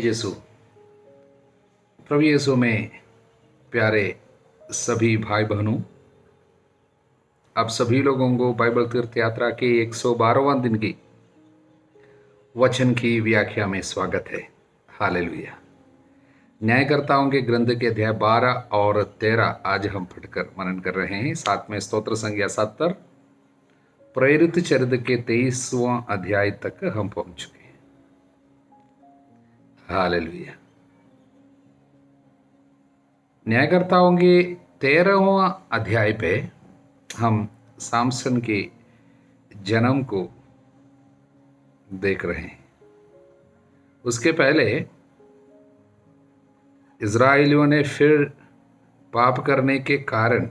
तेज यीशु, प्रभु यीशु में प्यारे सभी भाई बहनों, आप सभी लोगों को बाइबल तीर्थ यात्रा के 112वां दिन की वचन की व्याख्या में स्वागत है। हालेलुया। न्यायकर्ताओं के ग्रंथ के अध्याय 12 और 13 आज हम पढ़कर मनन कर रहे हैं। साथ में स्तोत्र संज्ञा 70, प्रेरित चरित्र के 23वां अध्याय तक हम पहुंच चुके हैं। हालेलुया। न्यायकर्ताओं के 13वां अध्याय पे हम सामसन के जन्म को देख रहे हैं। उसके पहले इज़राइलियों ने फिर पाप करने के कारण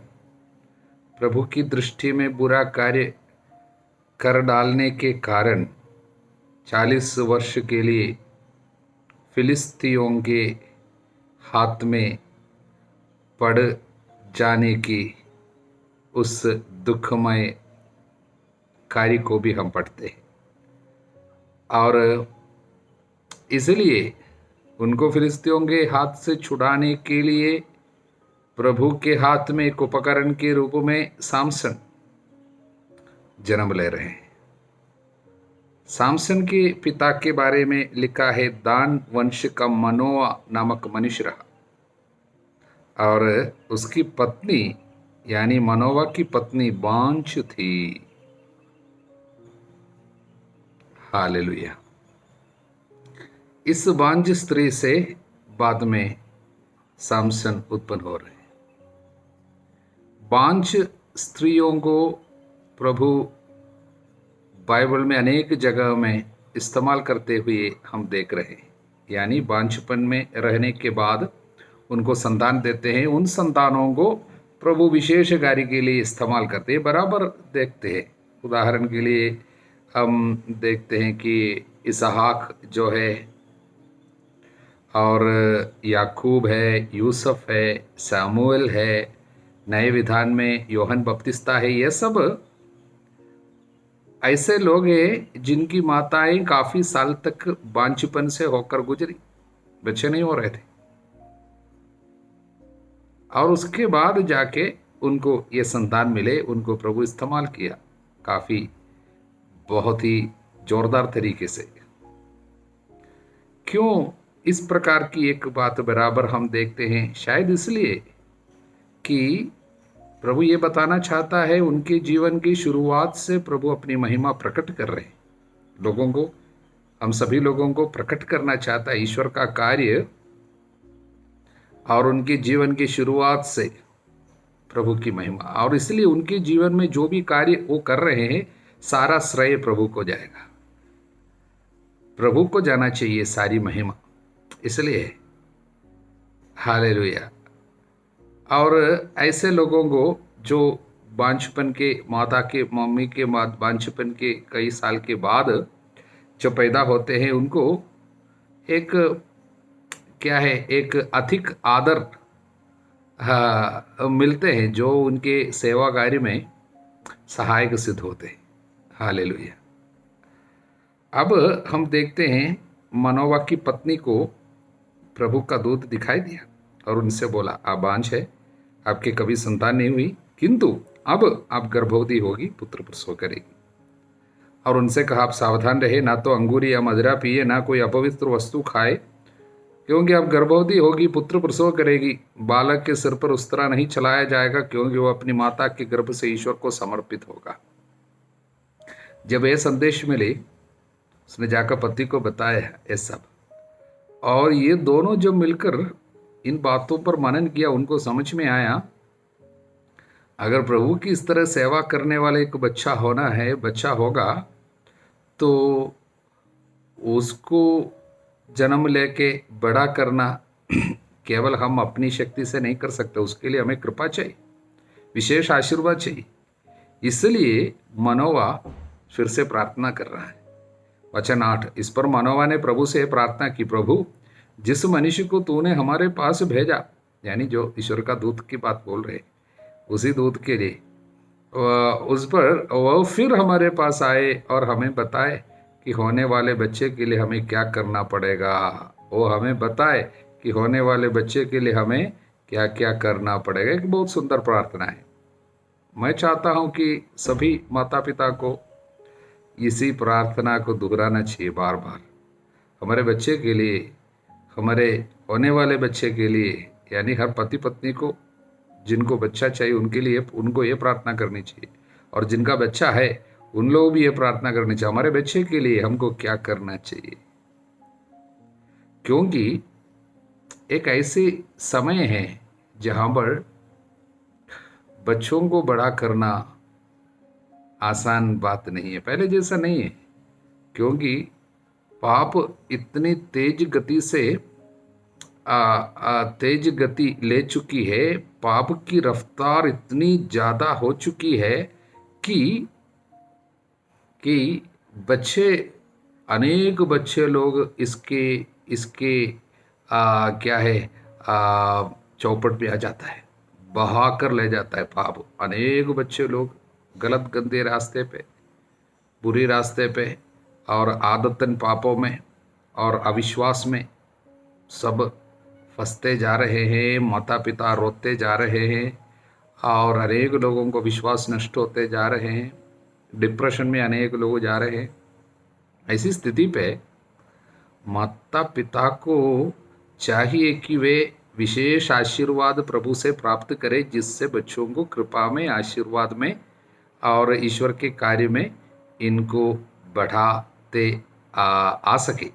प्रभु की दृष्टि में बुरा कार्य कर डालने के कारण 40 वर्ष के लिए फिलिस्तियों के हाथ में पड़ जाने की उस दुखमय कार्य को भी हम पढ़ते हैं। और इसलिए उनको फिलिस्तियों के हाथ से छुड़ाने के लिए प्रभु के हाथ में एक उपकरण के रूप में सामसन जन्म ले रहे हैं। सामसन के पिता के बारे में लिखा है, दान वंश का मनोआ नामक मनुष्य रहा और उसकी पत्नी यानी मनोवा की पत्नी बांझ थी। हालेलुया। इस बांझ स्त्री से बाद में सामसन उत्पन्न हो रहे हैं। बांझ स्त्रियों को प्रभु बाइबल में अनेक जगह में इस्तेमाल करते हुए हम देख रहे हैं। यानी बांझपन में रहने के बाद उनको संतान देते हैं। उन संतानों को प्रभु विशेष कार्य के लिए इस्तेमाल करते हैं। बराबर देखते हैं। उदाहरण के लिए हम देखते हैं कि इसहाक जो है और याकूब है, यूसुफ है, सामुएल है, नए विधान में योहन बपतिस्ता है। ये सब ऐसे लोग हैं जिनकी माताएं काफी साल तक बांझपन से होकर गुजरी, बच्चे नहीं हो रहे थे और उसके बाद जाके उनको ये संतान मिले। उनको प्रभु इस्तेमाल किया काफी बहुत ही जोरदार तरीके से। क्यों इस प्रकार की एक बात बराबर हम देखते हैं? शायद इसलिए कि प्रभु ये बताना चाहता है, उनके जीवन की शुरुआत से प्रभु अपनी महिमा प्रकट कर रहे हैं। लोगों को, हम सभी लोगों को प्रकट करना चाहता है ईश्वर का कार्य, और उनके जीवन की शुरुआत से प्रभु की महिमा। और इसलिए उनके जीवन में जो भी कार्य वो कर रहे हैं, सारा श्रेय प्रभु को जाएगा। प्रभु को जाना चाहिए सारी महिमा, इसलिए हालेलुया। और ऐसे लोगों को जो बांझपन के, माता के, मम्मी के बांझपन के कई साल के बाद जो पैदा होते हैं, उनको एक क्या है, एक अधिक आदर मिलते हैं जो उनके सेवा कार्य में सहायक सिद्ध होते हैं। हालेलुया। अब हम देखते हैं, मनोवा की पत्नी को प्रभु का दूत दिखाई दिया और उनसे बोला, आप बांझ है, आपके कभी संतान नहीं हुई, किंतु अब आप गर्भवती होगी, पुत्र प्रसव करेगी। और उनसे कहा, आप सावधान रहे, ना तो अंगूरी या मदिरा पिए, ना कोई अपवित्र वस्तु खाए, क्योंकि आप गर्भवती होगी, पुत्र प्रसव करेगी। बालक के सिर पर उस्तरा नहीं चलाया जाएगा, क्योंकि वो अपनी माता के गर्भ से ईश्वर को समर्पित होगा। जब यह संदेश मिले, उसने जाकर पति को बताया ये सब, और ये दोनों जब मिलकर इन बातों पर मनन किया, उनको समझ में आया, अगर प्रभु की इस तरह सेवा करने वाले एक बच्चा होना है, बच्चा होगा, तो उसको जन्म लेके बड़ा करना केवल हम अपनी शक्ति से नहीं कर सकते। उसके लिए हमें कृपा चाहिए, विशेष आशीर्वाद चाहिए। इसलिए मनोवा फिर से प्रार्थना कर रहा है। वचन 8, इस पर मनोवा ने प्रभु से प्रार्थना की, प्रभु जिस मनुष्य को तूने हमारे पास भेजा, यानी जो ईश्वर का दूत की बात बोल रहे, उसी दूत के लिए उस पर वह फिर हमारे पास आए और हमें बताए कि होने वाले बच्चे के लिए हमें क्या करना पड़ेगा। वो हमें बताए कि होने वाले बच्चे के लिए हमें क्या क्या करना पड़ेगा। एक बहुत सुंदर प्रार्थना है। मैं चाहता हूं कि सभी माता पिता को इसी प्रार्थना को दोहराना चाहिए बार बार, हमारे बच्चे के लिए, हमारे होने वाले बच्चे के लिए। यानी हर पति पत्नी को जिनको बच्चा चाहिए उनके लिए उनको ये प्रार्थना करनी चाहिए, और जिनका बच्चा है उन लोग भी ये प्रार्थना करनी चाहिए, हमारे बच्चे के लिए हमको क्या करना चाहिए। क्योंकि एक ऐसे समय है जहां पर बच्चों को बड़ा करना आसान बात नहीं है, पहले जैसा नहीं है। क्योंकि पाप इतनी तेज गति से तेज गति ले चुकी है, पाप की रफ्तार इतनी ज्यादा हो चुकी है कि बच्चे, अनेक बच्चे लोग इसके इसके क्या है चौपट पे आ जाता है, बहा कर ले जाता है पाप। अनेक बच्चे लोग गलत गंदे रास्ते पे, बुरी रास्ते पे और आदतन पापों में और अविश्वास में सब फंसते जा रहे हैं। माता पिता रोते जा रहे हैं और अनेक लोगों को विश्वास नष्ट होते जा रहे हैं, डिप्रेशन में अनेक लोग जा रहे हैं। ऐसी स्थिति पे माता पिता को चाहिए कि वे विशेष आशीर्वाद प्रभु से प्राप्त करें, जिससे बच्चों को कृपा में, आशीर्वाद में और ईश्वर के कार्य में इनको बढ़ाते आ सके।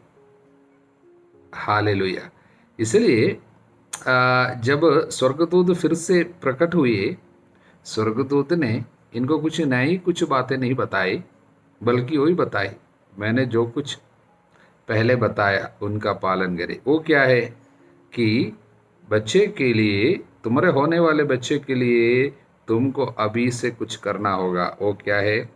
हालेलुया। इसलिए जब स्वर्गदूत फिर से प्रकट हुए, स्वर्गदूत ने इनको कुछ बातें नहीं बताई, बल्कि वही बताई, मैंने जो कुछ पहले बताया उनका पालन करें। वो क्या है कि बच्चे के लिए, तुम्हारे होने वाले बच्चे के लिए तुमको अभी से कुछ करना होगा। वो क्या है?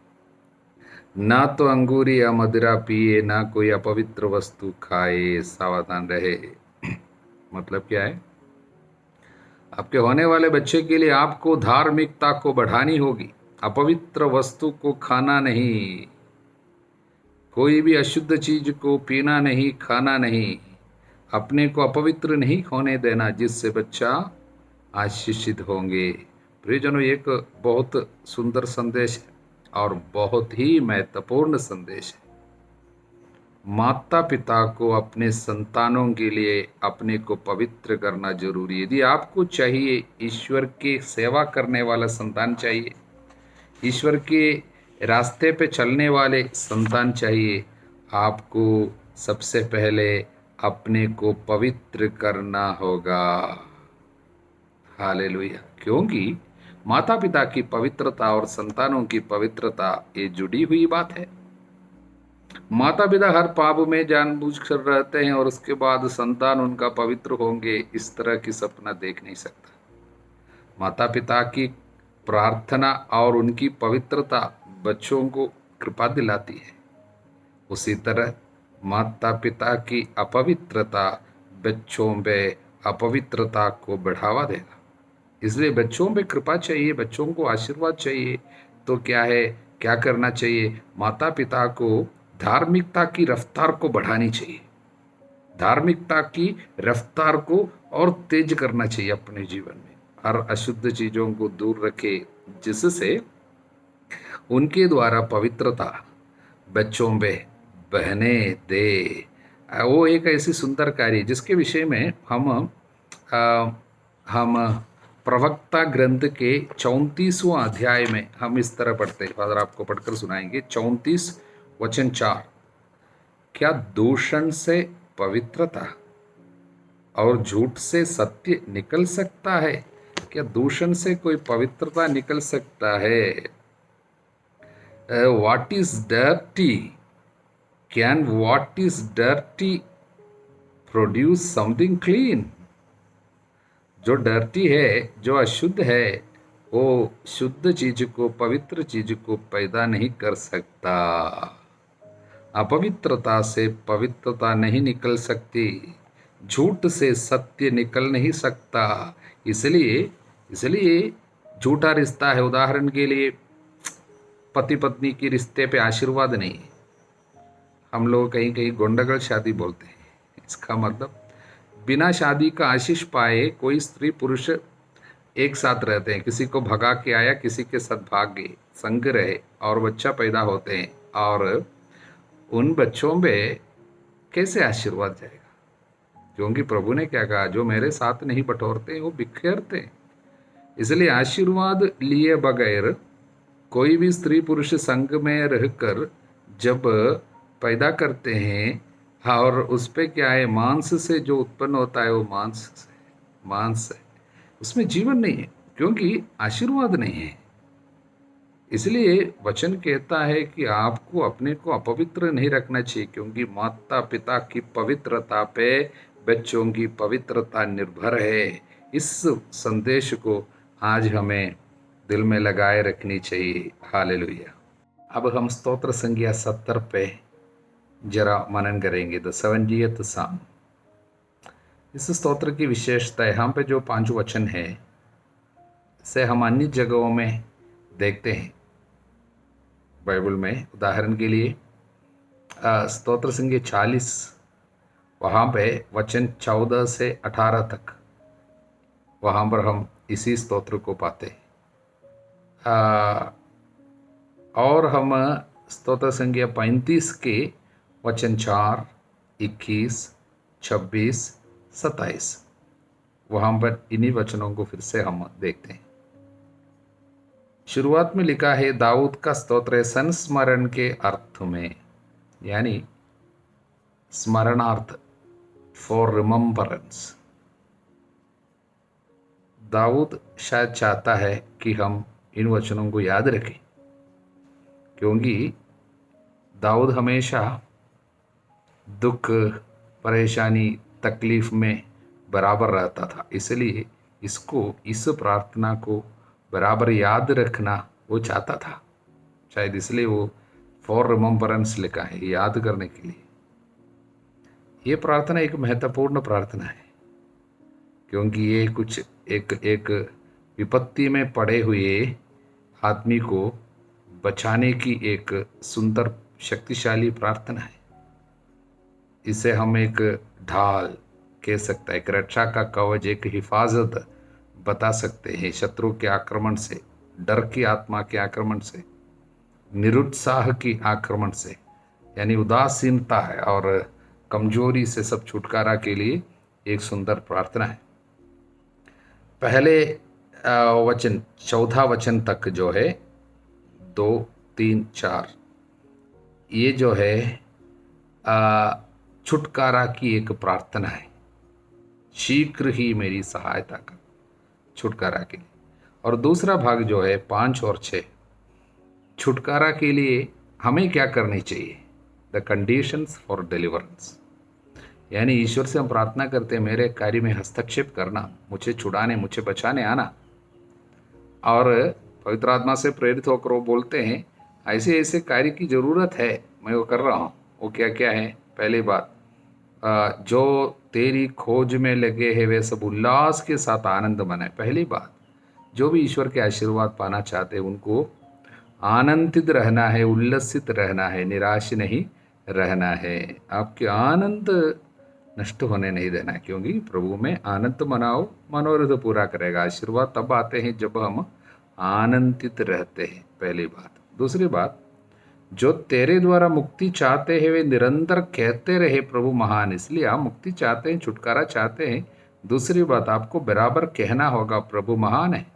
ना तो अंगूरी या मदिरा पिए, ना कोई अपवित्र वस्तु खाए, सावधान रहे। मतलब क्या है? आपके होने वाले बच्चे के लिए आपको धार्मिकता को बढ़ानी होगी। अपवित्र वस्तु को खाना नहीं, कोई भी अशुद्ध चीज को पीना नहीं, खाना नहीं, अपने को अपवित्र नहीं होने देना, जिससे बच्चा आशीषित होंगे। प्रियजनों, एक बहुत सुंदर संदेश है और बहुत ही महत्वपूर्ण संदेश है। माता पिता को अपने संतानों के लिए अपने को पवित्र करना जरूरी है। यदि आपको चाहिए ईश्वर के सेवा करने वाला संतान चाहिए, ईश्वर के रास्ते पे चलने वाले संतान चाहिए, आपको सबसे पहले अपने को पवित्र करना होगा। हालेलुया। क्योंकि माता पिता की पवित्रता और संतानों की पवित्रता ये जुड़ी हुई बात है। माता पिता हर पाप में जानबूझकर रहते हैं और उसके बाद संतान उनका पवित्र होंगे, इस तरह की सपना देख नहीं सकता। माता पिता की प्रार्थना और उनकी पवित्रता बच्चों को कृपा दिलाती है, उसी तरह माता पिता की अपवित्रता बच्चों में अपवित्रता को बढ़ावा देगा। इसलिए बच्चों पे कृपा चाहिए, बच्चों को आशीर्वाद चाहिए, तो क्या है, क्या करना चाहिए? माता पिता को धार्मिकता की रफ्तार को बढ़ानी चाहिए, धार्मिकता की रफ्तार को और तेज करना चाहिए अपने जीवन में। हर अशुद्ध चीजों को दूर रखे, जिससे उनके द्वारा पवित्रता बच्चों में बहने दे। वो एक ऐसी सुंदर कार्य जिसके विषय में हम प्रवक्ता ग्रंथ के 34वां अध्याय में हम इस तरह पढ़ते हैं। फादर आपको पढ़कर सुनाएंगे। 34 वचन 4। क्या दूषण से पवित्रता और झूठ से सत्य निकल सकता है? क्या दूषण से कोई पवित्रता निकल सकता है? What is dirty? Can what is dirty produce something clean? जो डर्टी है, जो अशुद्ध है, वो शुद्ध चीज को, पवित्र चीज को पैदा नहीं कर सकता। अपवित्रता से पवित्रता नहीं निकल सकती, झूठ से सत्य निकल नहीं सकता। इसलिए झूठा रिश्ता है, उदाहरण के लिए पति पत्नी के रिश्ते पे आशीर्वाद नहीं है। हम लोग कहीं कहीं गोंडगल शादी बोलते हैं। इसका मतलब बिना शादी का आशीष पाए कोई स्त्री पुरुष एक साथ रहते हैं, किसी को भगा के आया, किसी के साथ भाग गए, संग रहे और बच्चा पैदा होते हैं, और उन बच्चों में कैसे आशीर्वाद जाएगा? क्योंकि प्रभु ने क्या कहा, जो मेरे साथ नहीं बटोरते वो बिखेरते हैं। इसलिए आशीर्वाद लिए बगैर कोई भी स्त्री पुरुष संग में रहकर जब पैदा करते हैं, और उस पे क्या है, मांस से जो उत्पन्न होता है वो मांस है, उसमें जीवन नहीं है, क्योंकि आशीर्वाद नहीं है। इसलिए वचन कहता है कि आपको अपने को अपवित्र नहीं रखना चाहिए, क्योंकि माता पिता की पवित्रता पे बच्चों की पवित्रता निर्भर है। इस संदेश को आज हमें दिल में लगाए रखनी चाहिए। हालेलुया। अब हम स्तोत्र संख्या 70 पे जरा मनन करेंगे, द 70th साम। इस स्तोत्र की विशेषता है, यहाँ पे जो 5 वचन है से हम अन्य जगहों में देखते हैं बाइबल में। उदाहरण के लिए स्तोत्र संख्या 40, वहाँ पे वचन 14 से 18 तक, वहाँ पर हम इसी स्तोत्र को पाते हैं। और हम स्तोत्र संख्या 35 के वचन 4, 21, 26, 27, वहाँ पर इन्हीं वचनों को फिर से हम देखते हैं। शुरुआत में लिखा है, दाऊद का स्तोत्र है संस्मरण के अर्थ में, यानी स्मरणार्थ, फॉर रिमेम्बरेंस। दाऊद शायद चाहता है कि हम इन वचनों को याद रखें, क्योंकि दाऊद हमेशा दुख, परेशानी, तकलीफ में बराबर रहता था। इसलिए इस प्रार्थना को बराबर याद रखना वो चाहता था, शायद इसलिए वो फॉर रिमेम्बरेंस लिखा है, याद करने के लिए। ये प्रार्थना एक महत्वपूर्ण प्रार्थना है, क्योंकि ये कुछ एक विपत्ति में पड़े हुए आदमी को बचाने की एक सुंदर शक्तिशाली प्रार्थना है। इसे हम एक ढाल कह सकते हैं, एक रक्षा का कवच, एक हिफाजत बता सकते हैं शत्रु के आक्रमण से, डर की आत्मा के आक्रमण से, निरुत्साह की आक्रमण से, यानी उदासीनता है और कमजोरी से सब छुटकारा के लिए एक सुंदर प्रार्थना है। पहले वचन 14 वचन तक जो है 2, 3, 4, ये जो है छुटकारा की एक प्रार्थना है। शीघ्र ही मेरी सहायता कर, छुटकारा के लिए। और दूसरा भाग जो है 5 और 6, छुटकारा के लिए हमें क्या करनी चाहिए, द कंडीशंस फॉर डिलीवरेंस। यानी ईश्वर से हम प्रार्थना करते हैं, मेरे कार्य में हस्तक्षेप करना, मुझे छुड़ाने, मुझे बचाने आना। और पवित्र आत्मा से प्रेरित होकर वो बोलते हैं, ऐसे ऐसे कार्य की ज़रूरत है, मैं वो कर रहा हूँ। वो क्या क्या है? पहली बात, जो तेरी खोज में लगे हैं वे सब उल्लास के साथ आनंद मनाए। पहली बात, जो भी ईश्वर के आशीर्वाद पाना चाहते हैं उनको आनंदित रहना है, उल्लसित रहना है, निराश नहीं रहना है। आपके आनंद नष्ट होने नहीं देना है, क्योंकि प्रभु में आनंद मनाओ, मनोरथ पूरा करेगा। आशीर्वाद तब आते हैं जब हम आनंदित रहते हैं, पहली बात। दूसरी बात, जो तेरे द्वारा मुक्ति चाहते हैं वे निरंतर कहते रहे प्रभु महान। इसलिए आप मुक्ति चाहते हैं, छुटकारा चाहते हैं। दूसरी बात, आपको बराबर कहना होगा प्रभु महान है।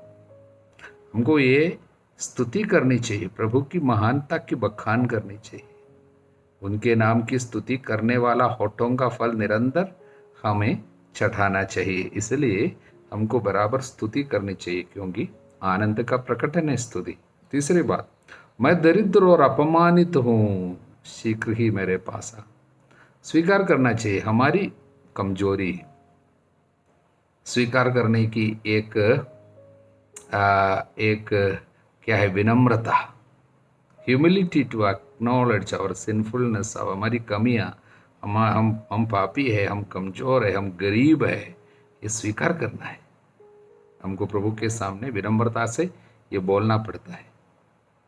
हमको ये स्तुति करनी चाहिए, प्रभु की महानता की बखान करनी चाहिए। उनके नाम की स्तुति करने वाला होठों का फल निरंतर हमें चढ़ाना चाहिए। इसलिए हमको बराबर स्तुति करनी चाहिए, क्योंकि आनंद का प्रकटन है स्तुति। तीसरी बात, मैं दरिद्र और अपमानित हूँ, शीघ्र ही मेरे पास आ। स्वीकार करना चाहिए हमारी कमजोरी, स्वीकार करने की एक क्या है, विनम्रता, humility to acknowledge our sinfulness, हमारी कमियां, हम पापी है, हम कमज़ोर है, हम गरीब है, ये स्वीकार करना है। हमको प्रभु के सामने विनम्रता से ये बोलना पड़ता है।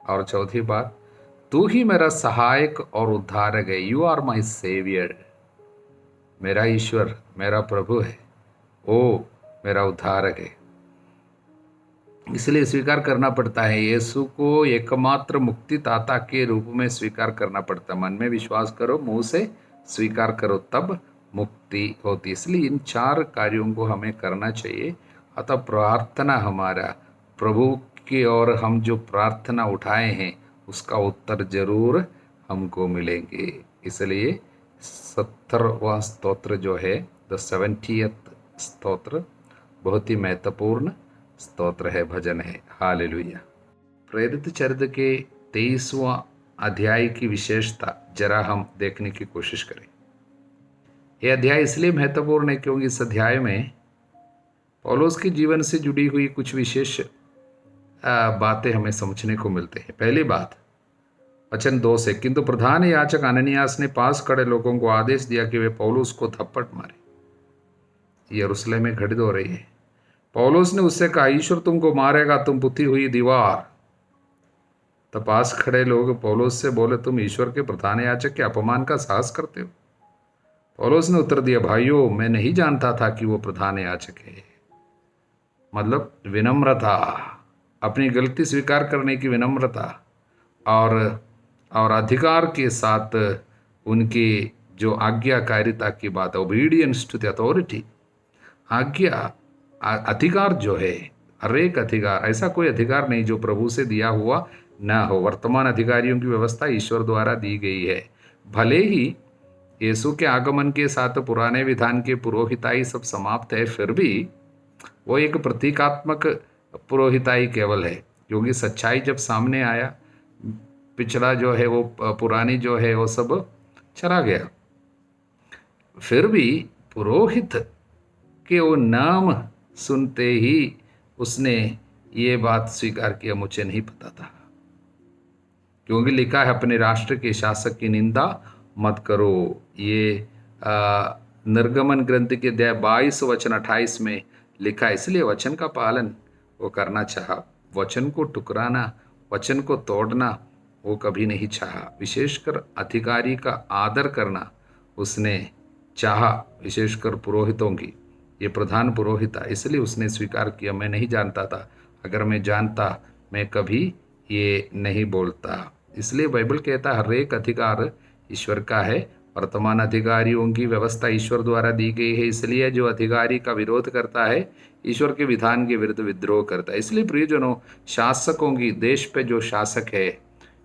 और चौथी बात, तू ही मेरा सहायक और उद्धारक है, यू आर माई सेवियर। मेरा ईश्वर मेरा प्रभु है, वो मेरा उद्धारक है। इसलिए स्वीकार करना पड़ता है, यीशु को एकमात्र मुक्तिदाता के रूप में स्वीकार करना पड़ता है। मन में विश्वास करो, मुंह से स्वीकार करो, तब मुक्ति होती। इसलिए इन 4 कार्यों को हमें करना चाहिए। अतः प्रार्थना हमारा प्रभु की ओर हम जो प्रार्थना उठाए हैं उसका उत्तर जरूर हमको मिलेंगे। इसलिए 70वां स्तोत्र जो है, द 70th स्तोत्र, बहुत ही महत्वपूर्ण स्तोत्र है, भजन है। हालेलुया। प्रेरित चरित्र के 23वां अध्याय की विशेषता जरा हम देखने की कोशिश करें। यह अध्याय इसलिए महत्वपूर्ण है क्योंकि इस अध्याय में पौलुस के जीवन से जुड़ी हुई कुछ विशेष बातें हमें समझने को मिलते हैं। पहली बात वचन 2 से, किंतु प्रधान याजक अननियास ने पास खड़े लोगों को आदेश दिया कि वे पौलुस को थप्पड़ मारे। यरूशलेम में घटित हो रही है। पौलुस ने उससे कहा, ईश्वर तुमको मारेगा, तुम पुती हुई दीवार। तब पास खड़े लोग पौलुस से बोले, तुम ईश्वर के प्रधान याजक के अपमान का साहस करते हो। पौलुस ने उत्तर दिया, भाइयों मैं नहीं जानता था कि वो प्रधान याजक है। मतलब विनम्रता, अपनी गलती स्वीकार करने की विनम्रता और अधिकार के साथ उनकी जो आज्ञाकारिता की बात है, ओबीडियंस टू द अथॉरिटी, आज्ञा अधिकार जो है, हर एक अधिकार, ऐसा कोई अधिकार नहीं जो प्रभु से दिया हुआ न हो। वर्तमान अधिकारियों की व्यवस्था ईश्वर द्वारा दी गई है। भले ही यीशु के आगमन के साथ पुराने विधान के पुरोहिताई सब समाप्त है, फिर भी वो एक प्रतीकात्मक पुरोहिताई केवल है, क्योंकि सच्चाई जब सामने आया, पिछला जो है वो पुरानी जो है वो सब चला गया। फिर भी पुरोहित के वो नाम सुनते ही उसने ये बात स्वीकार किया, मुझे नहीं पता था, क्योंकि लिखा है अपने राष्ट्र के शासक की निंदा मत करो। ये निर्गमन ग्रंथ के अध्याय 22 वचन 28 में लिखा है। इसलिए वचन का पालन वो करना चाहा, वचन को टुकराना, वचन को तोड़ना वो कभी नहीं चाहा। विशेषकर अधिकारी का आदर करना उसने चाहा, विशेषकर पुरोहितों की। ये प्रधान पुरोहित था, इसलिए उसने स्वीकार किया, मैं नहीं जानता था, अगर मैं जानता मैं कभी ये नहीं बोलता। इसलिए बाइबल कहता है हर एक अधिकार ईश्वर का है। वर्तमान अधिकारियों की व्यवस्था ईश्वर द्वारा दी गई है, इसलिए जो अधिकारी का विरोध करता है ईश्वर के विधान के विरुद्ध विद्रोह करता है। इसलिए प्रियजनों, शासकों की, देश पे जो शासक है,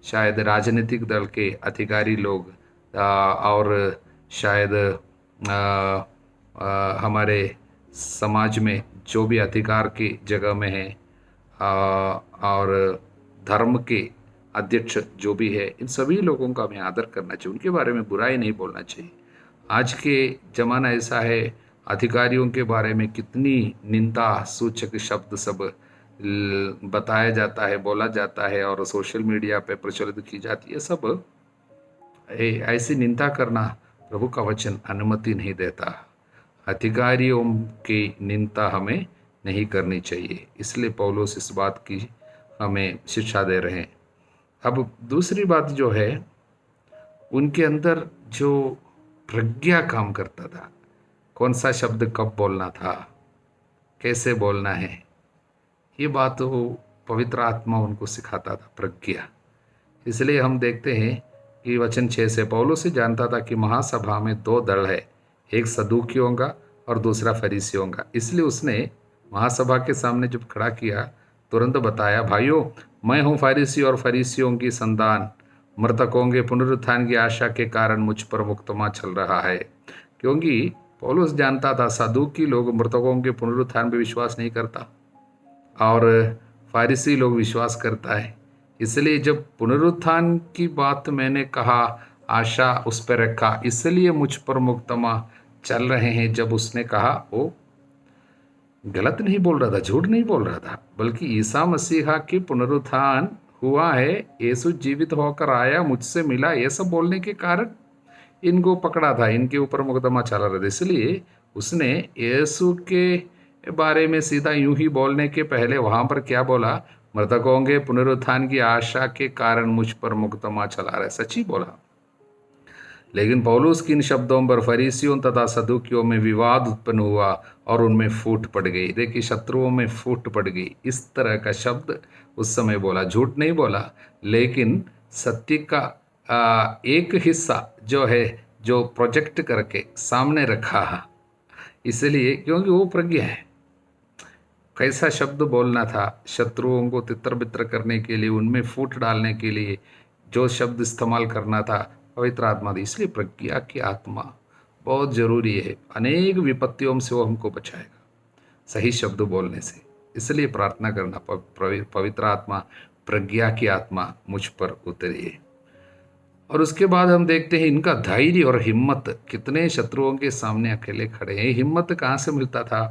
शायद राजनीतिक दल के अधिकारी लोग और शायद हमारे समाज में जो भी अधिकार की जगह में है और धर्म के अध्यक्ष जो भी है, इन सभी लोगों का हमें आदर करना चाहिए, उनके बारे में बुराई नहीं बोलना चाहिए। आज के ज़माना ऐसा है, अधिकारियों के बारे में कितनी निंदा सूचक शब्द सब बताया जाता है, बोला जाता है और सोशल मीडिया पे प्रचलित की जाती है। सब ऐसी निंदा करना प्रभु का वचन अनुमति नहीं देता। अधिकारियों की निंदा हमें नहीं करनी चाहिए। इसलिए पौलुस इस बात की हमें शिक्षा दे रहे हैं। अब दूसरी बात जो है, उनके अंदर जो प्रज्ञा काम करता था, कौन सा शब्द कब बोलना था, कैसे बोलना है, ये बात वो पवित्र आत्मा उनको सिखाता था, प्रज्ञा। इसलिए हम देखते हैं कि वचन 6 से, पौलुस से जानता था कि महासभा में 2 दल है, एक सदूकियों का और दूसरा फरीसियों का। इसलिए उसने महासभा के सामने जब खड़ा किया, तुरंत बताया, भाइयों मैं हूँ फरीसी और फरीसियों की संतान, मृतकों के पुनरुत्थान की आशा के कारण मुझ पर मुकदमा चल रहा है। क्योंकि पौलुस जानता था सदूकी लोग मृतकों के पुनरुत्थान पर विश्वास नहीं करता और फारिसी लोग विश्वास करता है। इसलिए जब पुनरुत्थान की बात मैंने कहा, आशा उस पर रखा, इसलिए मुझ पर मुकदमा चल रहे हैं। जब उसने कहा, वो गलत नहीं बोल रहा था, झूठ नहीं बोल रहा था, बल्कि ईसा मसीहा की पुनरुत्थान हुआ है, यीशु जीवित होकर आया, मुझसे मिला, ये सब बोलने के कारण इनको पकड़ा था, इनके ऊपर मुकदमा चला रहा था। इसलिए उसने यीशु के बारे में सीधा यूं ही बोलने के पहले वहां पर क्या बोला, मृतकों के पुनरुत्थान की आशा के कारण मुझ पर मुकदमा चला रहा है। सच्ची बोला। लेकिन पौलुस की इन शब्दों पर फरीसियों तथा सदूकियों में विवाद उत्पन्न हुआ और उनमें फूट पड़ गई। देखिए, शत्रुओं में फूट पड़ गई, इस तरह का शब्द उस समय बोला। झूठ नहीं बोला, लेकिन सत्य का एक हिस्सा जो है, जो प्रोजेक्ट करके सामने रखा, इसलिए क्योंकि वो प्रज्ञा है। कैसा शब्द बोलना था, शत्रुओं को तितर बितर करने के लिए, उनमें फूट डालने के लिए जो शब्द इस्तेमाल करना था, पवित्र आत्मा दी। इसलिए प्रज्ञा की आत्मा बहुत जरूरी है। अनेक विपत्तियों से वो हमको बचाएगा सही शब्द बोलने से। इसलिए प्रार्थना करना, पवित्र आत्मा, प्रज्ञा की आत्मा मुझ पर उतरिए। और उसके बाद हम देखते हैं इनका धैर्य और हिम्मत। कितने शत्रुओं के सामने अकेले खड़े हैं। हिम्मत कहाँ से मिलता था?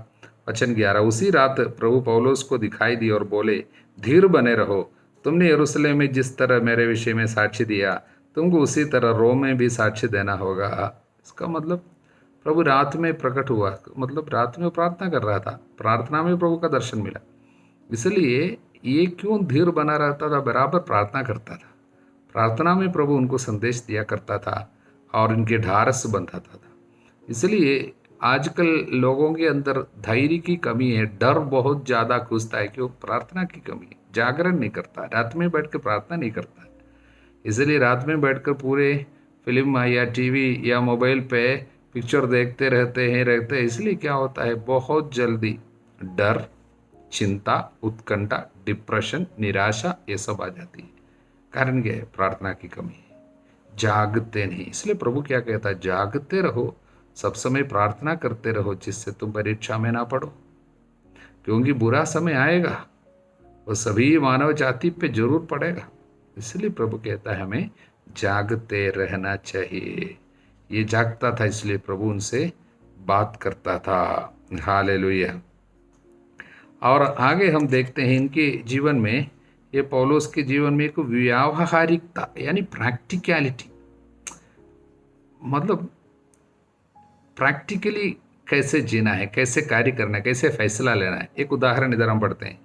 वचन 11, उसी रात प्रभु पौलुस को दिखाई दी और बोले, धीर बने रहो। तुमने यरूशलेम में जिस तरह मेरे विषय में साक्ष्य दिया, तुमको उसी तरह रोम में भी साक्ष्य देना होगा। इसका मतलब प्रभु रात में प्रकट हुआ, मतलब रात में प्रार्थना कर रहा था, प्रार्थना में प्रभु का दर्शन मिला। इसलिए ये क्यों धीर बना रहता था? बराबर प्रार्थना करता था, प्रार्थना में प्रभु उनको संदेश दिया करता था और इनके ढारस बंधाता था। इसलिए आजकल लोगों के अंदर धैर्य की कमी है, डर बहुत ज़्यादा घुसता है, क्यों? प्रार्थना की कमी है, जागरण नहीं करता, रात में बैठ कर प्रार्थना नहीं करता। इसलिए रात में बैठकर पूरे फिल्म या टीवी या मोबाइल पे पिक्चर देखते रहते हैं। इसलिए क्या होता है, बहुत जल्दी डर, चिंता, उत्कंठा, डिप्रेशन, निराशा, ये सब आ जाती है। कारण क्या है? प्रार्थना की कमी है, जागते नहीं। इसलिए प्रभु क्या कहता है, जागते रहो, सब समय प्रार्थना करते रहो, जिससे तुम परीक्षा में ना पड़ो, क्योंकि बुरा समय आएगा, वो सभी मानव जाति पे जरूर पड़ेगा। इसलिए प्रभु कहता है हमें जागते रहना चाहिए। ये जागता था, इसलिए प्रभु उनसे बात करता था। हालेलुया। और आगे हम देखते हैं इनके जीवन में, ये पौलुस के जीवन में एक व्यावहारिकता यानी प्रैक्टिकलिटी, मतलब प्रैक्टिकली कैसे जीना है, कैसे कार्य करना है, कैसे फैसला लेना है। एक उदाहरण इधर हम पढ़ते हैं।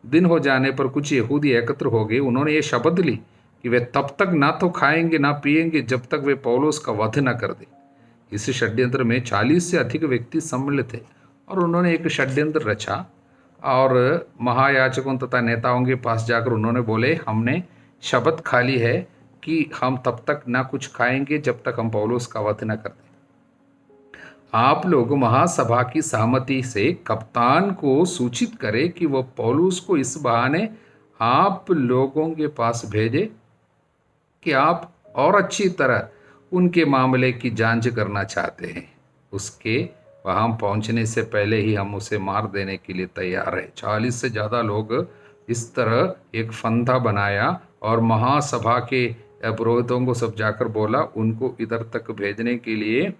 दिन हो जाने पर कुछ यहूदी एकत्र हो गए। उन्होंने ये शपथ ली कि वे तब तक ना तो खाएंगे ना पिएंगे जब तक वे पौलुस का वध न कर दे। इस षड्यंत्र में 40 से अधिक व्यक्ति सम्मिलित थे और उन्होंने एक षड्यंत्र रचा और महायाजकों तथा नेताओं के पास जाकर उन्होंने बोले, हमने शपथ खा ली है कि हम तब तक ना कुछ खाएंगे जब तक हम पौलुस का वध न कर दें। आप लोग महासभा की सहमति से कप्तान को सूचित करें कि वह पौलुस को इस बहाने आप लोगों के पास भेजे कि आप और अच्छी तरह उनके मामले की जांच करना चाहते हैं। उसके वहां पहुंचने से पहले ही हम उसे मार देने के लिए तैयार है। 40 से ज़्यादा लोग इस तरह एक फंदा बनाया और महासभा के पुरोहितों को सब जाकर बोला, उनको इधर तक भेजने के लिए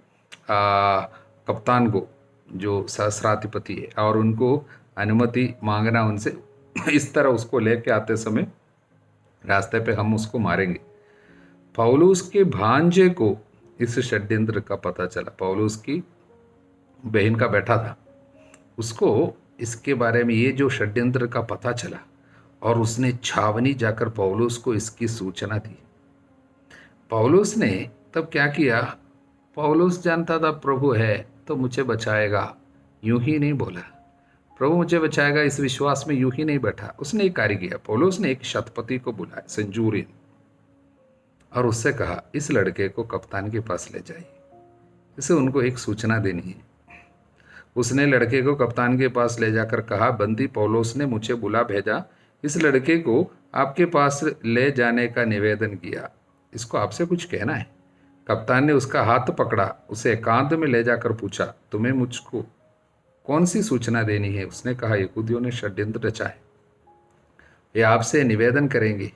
कप्तान को, जो सहस्राधिपति है, और उनको अनुमति मांगना उनसे। इस तरह उसको लेके आते समय रास्ते पे हम उसको मारेंगे। पौलुस के भांजे को इस षड्यंत्र का पता चला। पौलुस की बहन का बेटा था, उसको इसके बारे में ये जो षड्यंत्र का पता चला और उसने छावनी जाकर पौलुस को इसकी सूचना दी। पौलुस ने तब क्या किया? पौलुस जानता था प्रभु है तो मुझे बचाएगा, यूं ही नहीं बोला। प्रभु मुझे बचाएगा इस विश्वास में यूं ही नहीं बैठा। उसने एक कार्य किया। पौलुस ने एक शतपति को बुलाया, सेंचुरियन, और उससे कहा, इस लड़के को कप्तान के पास ले जाइए, इसे उनको एक सूचना देनी है। उसने लड़के को कप्तान के पास ले जाकर कहा, बंदी पौलुस ने मुझे बुला भेजा, इस लड़के को आपके पास ले जाने का निवेदन किया, इसको आपसे कुछ कहना है। कप्तान ने उसका हाथ पकड़ा, उसे एकांत में ले जाकर पूछा, तुम्हें मुझको कौन सी सूचना देनी है? उसने कहा, यहूदियों ने षड्यंत्र रचा है, ये आपसे निवेदन करेंगे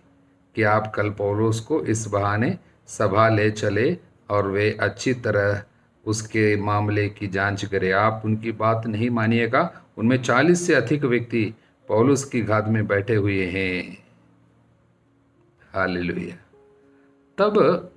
कि आप कल पौलुस को इस बहाने सभा ले चले और वे अच्छी तरह उसके मामले की जांच करें। आप उनकी बात नहीं मानिएगा। उनमें 40 से अधिक व्यक्ति पौलुस की घात में बैठे हुए हैं। हालेलुया। तब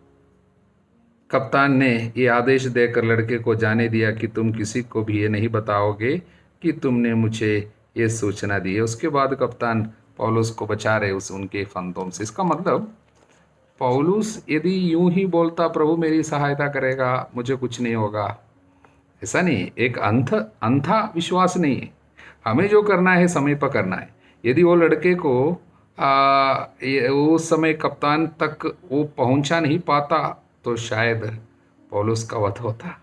कप्तान ने ये आदेश देकर लड़के को जाने दिया कि तुम किसी को भी ये नहीं बताओगे कि तुमने मुझे ये सूचना दी है। उसके बाद कप्तान पौलुस को बचा रहे उनके फंदों से। इसका मतलब पौलुस यदि यूं ही बोलता प्रभु मेरी सहायता करेगा, मुझे कुछ नहीं होगा, ऐसा नहीं, एक अंधा विश्वास नहीं है। हमें जो करना है समय पर करना है। यदि वो लड़के को उस समय कप्तान तक वो पहुंचा नहीं पाता तो शायद पौलुस का वध होता।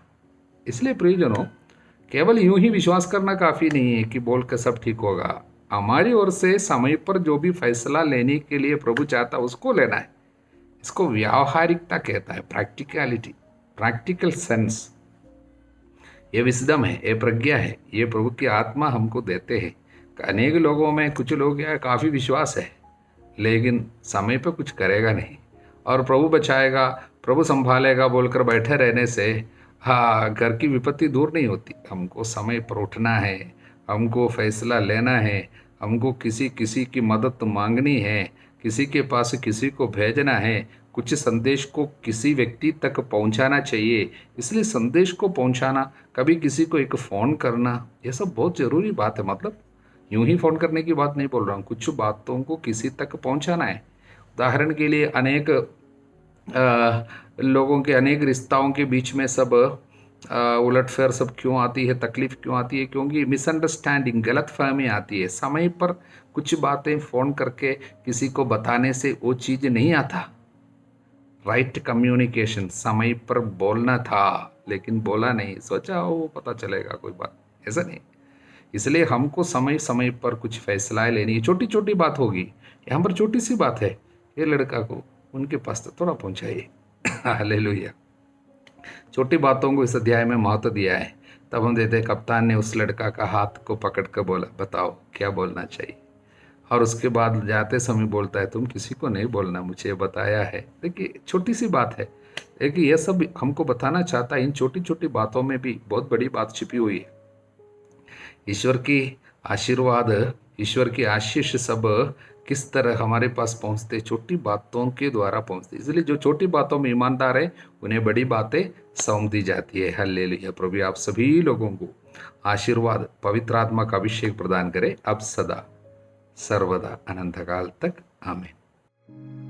इसलिए प्रियजनों, केवल यूं ही विश्वास करना काफ़ी नहीं है कि बोल के सब ठीक होगा। हमारी ओर से समय पर जो भी फैसला लेने के लिए प्रभु चाहता उसको लेना है। इसको व्यावहारिकता कहता है, प्रैक्टिकलिटी, प्रैक्टिकल सेंस। ये विस्डम है, ये प्रज्ञा है, ये प्रभु की आत्मा हमको देते हैं। अनेक लोगों में कुछ लोग यार काफ़ी विश्वास है, लेकिन समय पे कुछ करेगा नहीं, और प्रभु बचाएगा, प्रभु संभालेगा बोलकर बैठे रहने से हाँ, घर की विपत्ति दूर नहीं होती। हमको समय पर उठना है, हमको फैसला लेना है, हमको किसी किसी की मदद मांगनी है, किसी के पास किसी को भेजना है, कुछ संदेश को किसी व्यक्ति तक पहुंचाना चाहिए। इसलिए संदेश को पहुंचाना, कभी किसी को एक फ़ोन करना, यह सब बहुत ज़रूरी बात है। मतलब यूं ही फ़ोन करने की बात नहीं बोल रहा हूँ, कुछ बातों को किसी तक पहुंचाना है। उदाहरण के लिए अनेक लोगों के, अनेक रिश्ताओं के बीच में सब उलटफेर सब क्यों आती है, तकलीफ क्यों आती है? क्योंकि मिसअंडरस्टैंडिंग, गलतफहमी आती है। समय पर कुछ बातें फ़ोन करके किसी को बताने से वो चीज़ नहीं आता। राइट कम्युनिकेशन, समय पर बोलना था लेकिन बोला नहीं, सोचा वो पता चलेगा कोई बात, ऐसा नहीं। इसलिए हमको समय समय पर कुछ फैसलाएं लेनी है। छोटी छोटी बात होगी, यहाँ पर छोटी सी बात है, ये लड़का को उनके पास तो थोड़ा पहुँचाइए। हालेलुया। छोटी बातों को इस अध्याय में महत्व दिया है। तब हम देते, कप्तान ने उस लड़का का हाथ को पकड़ कर बोला, बताओ क्या बोलना चाहिए? और उसके बाद जाते समय बोलता है, तुम किसी को नहीं बोलना, मुझे बताया है। देखिए छोटी सी बात है, लेकिन यह सब हमको बताना चाहता है। इन छोटी छोटी बातों में भी बहुत बड़ी बात छिपी हुई है। ईश्वर की आशीर्वाद, ईश्वर की आशीष सब किस तरह हमारे पास पहुंचते, छोटी बातों के द्वारा पहुंचते। इसलिए जो छोटी बातों में ईमानदार है उन्हें बड़ी बातें सौंप दी जाती है। हालेलुया। प्रभु आप सभी लोगों को आशीर्वाद, पवित्र आत्मा का अभिषेक प्रदान करे, अब सदा सर्वदा अनंत काल तक। आमीन।